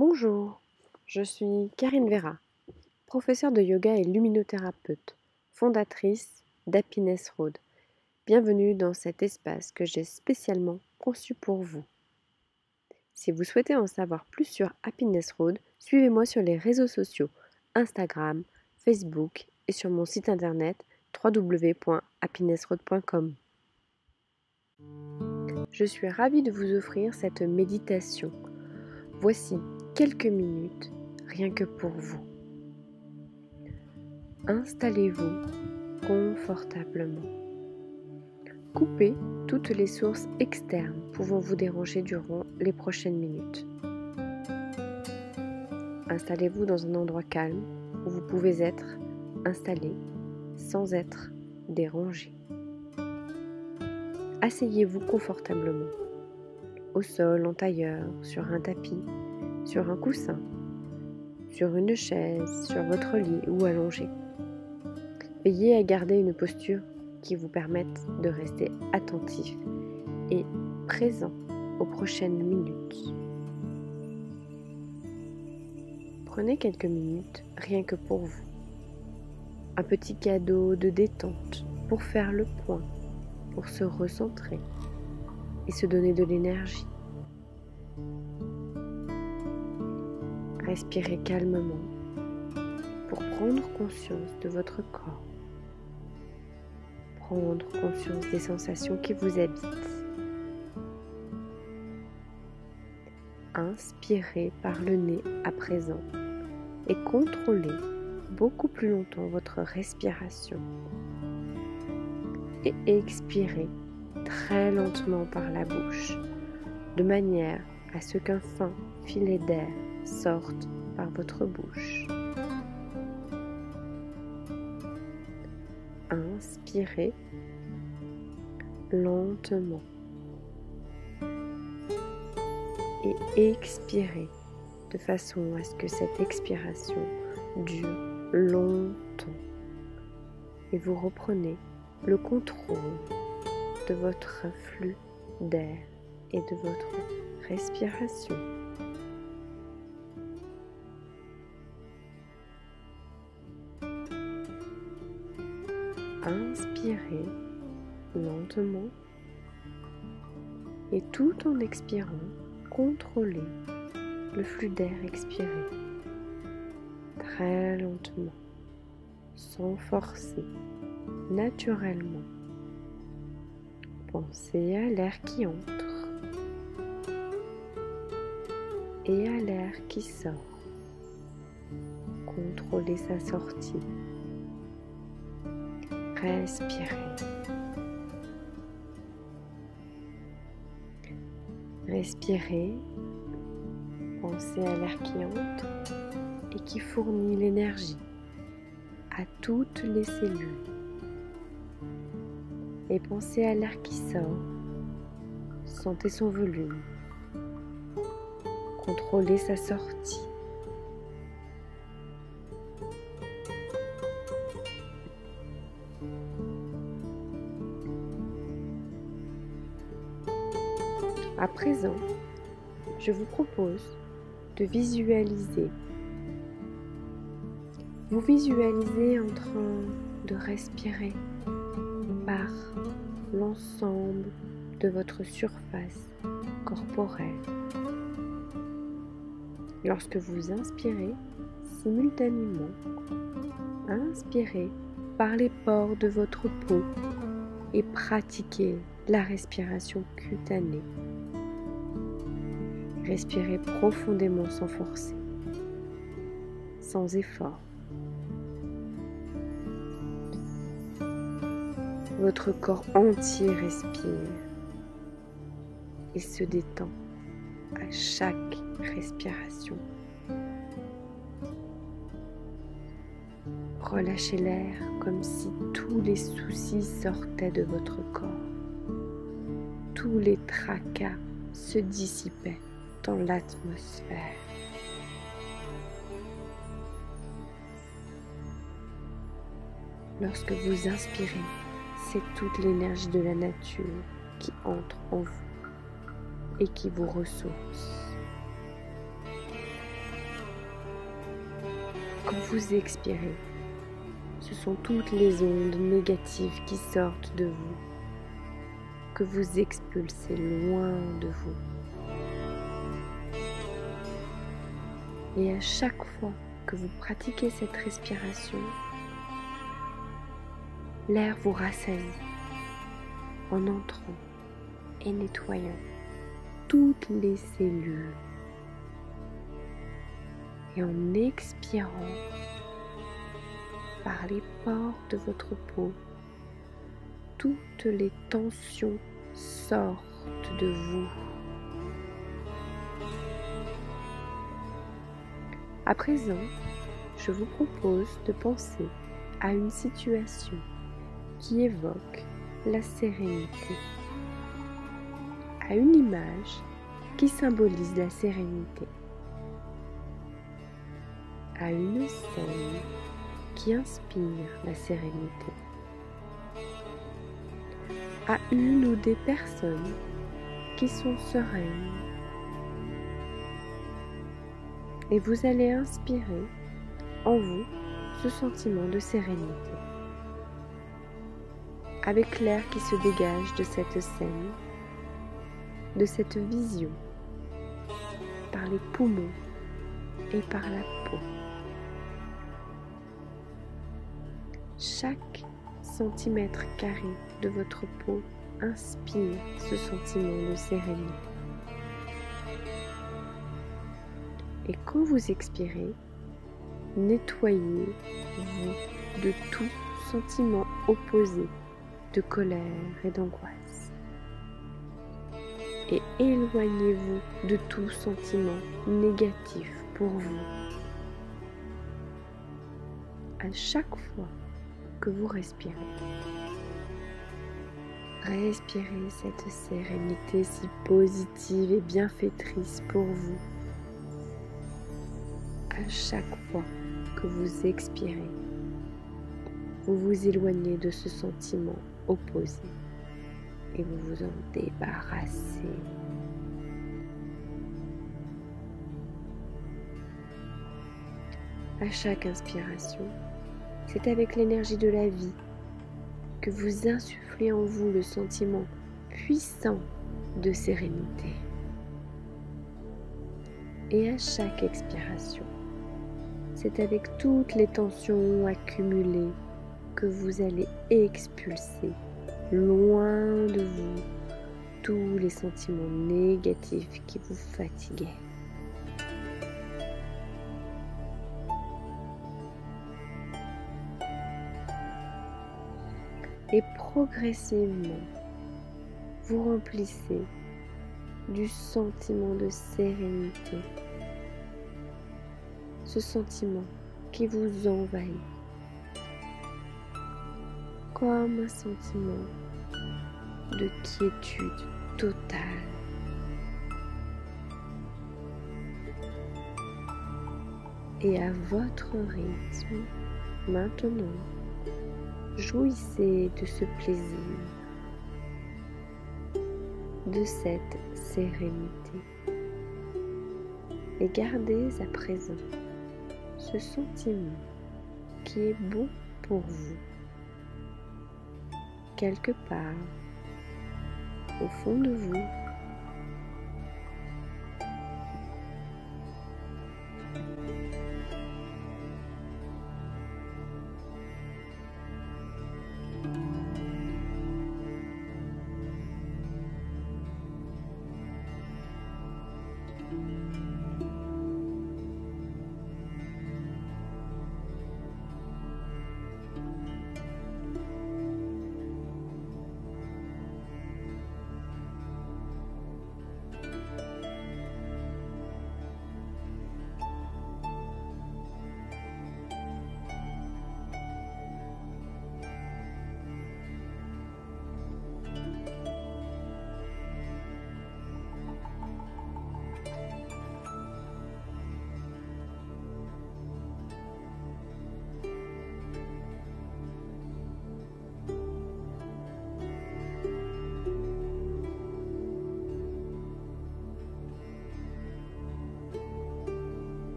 Bonjour, je suis Karine Vera, professeure de yoga et luminothérapeute, fondatrice d'Happiness Road. Bienvenue dans cet espace que j'ai spécialement conçu pour vous. Si vous souhaitez en savoir plus sur Happiness Road, suivez-moi sur les réseaux sociaux, Instagram, Facebook et sur mon site internet www.happinessroad.com. Je suis ravie de vous offrir cette méditation. Voici quelques minutes rien que pour vous. Installez-vous confortablement. Coupez toutes les sources externes pouvant vous déranger durant les prochaines minutes. Installez-vous dans un endroit calme où vous pouvez être installé sans être dérangé. Asseyez-vous confortablement, au sol, en tailleur, sur un tapis, sur un coussin, sur une chaise, sur votre lit ou allongé. Veillez à garder une posture qui vous permette de rester attentif et présent aux prochaines minutes. Prenez quelques minutes rien que pour vous. Un petit cadeau de détente pour faire le point, pour se recentrer et se donner de l'énergie. Respirez calmement pour prendre conscience de votre corps. Prendre conscience des sensations qui vous habitent. Inspirez par le nez à présent et contrôlez beaucoup plus longtemps votre respiration. Et expirez très lentement par la bouche, de manière à ce qu'un fin filet d'air sorte par votre bouche. Inspirez lentement et expirez de façon à ce que cette expiration dure longtemps et vous reprenez le contrôle de votre flux d'air et de votre respiration. Inspirez lentement et tout en expirant, contrôlez le flux d'air expiré très lentement, sans forcer, naturellement. Pensez à l'air qui entre et à l'air qui sort. Contrôlez sa sortie. Respirez. Respirez. Pensez à l'air qui entre et qui fournit l'énergie à toutes les cellules. Et pensez à l'air qui sort. Sentez son volume. Contrôlez sa sortie. À présent, je vous propose de visualiser. Vous visualisez en train de respirer par l'ensemble de votre surface corporelle. Lorsque vous inspirez, simultanément, inspirez par les pores de votre peau et pratiquez la respiration cutanée. Respirez profondément sans forcer, sans effort. Votre corps entier respire et se détend à chaque respiration. Relâchez l'air comme si tous les soucis sortaient de votre corps. Tous les tracas se dissipaient dans l'atmosphère. Lorsque vous inspirez, c'est toute l'énergie de la nature qui entre en vous et qui vous ressource. Quand vous expirez, ce sont toutes les ondes négatives qui sortent de vous, que vous expulsez loin de vous. Et à chaque fois que vous pratiquez cette respiration, l'air vous rassasie en entrant et nettoyant toutes les cellules. Et en expirant par les pores de votre peau, toutes les tensions sortent de vous. À présent, je vous propose de penser à une situation qui évoque la sérénité, à une image qui symbolise la sérénité, à une scène qui inspire la sérénité, à une ou des personnes qui sont sereines. Et vous allez inspirer en vous ce sentiment de sérénité. Avec l'air qui se dégage de cette scène, de cette vision, par les poumons et par la peau. Chaque centimètre carré de votre peau inspire ce sentiment de sérénité. Et quand vous expirez, nettoyez-vous de tout sentiment opposé de colère et d'angoisse. Et éloignez-vous de tout sentiment négatif pour vous. À chaque fois que vous respirez, respirez cette sérénité si positive et bienfaitrice pour vous. À chaque fois que vous expirez, vous vous éloignez de ce sentiment opposé et vous vous en débarrassez. À chaque inspiration, c'est avec l'énergie de la vie que vous insufflez en vous le sentiment puissant de sérénité. Et à chaque expiration, c'est avec toutes les tensions accumulées que vous allez expulser loin de vous tous les sentiments négatifs qui vous fatiguaient. Et progressivement, vous remplissez du sentiment de sérénité, ce sentiment qui vous envahit, comme un sentiment de quiétude totale. Et à votre rythme, maintenant, jouissez de ce plaisir, de cette sérénité. Et gardez à présent ce sentiment qui est bon pour vous, quelque part au fond de vous.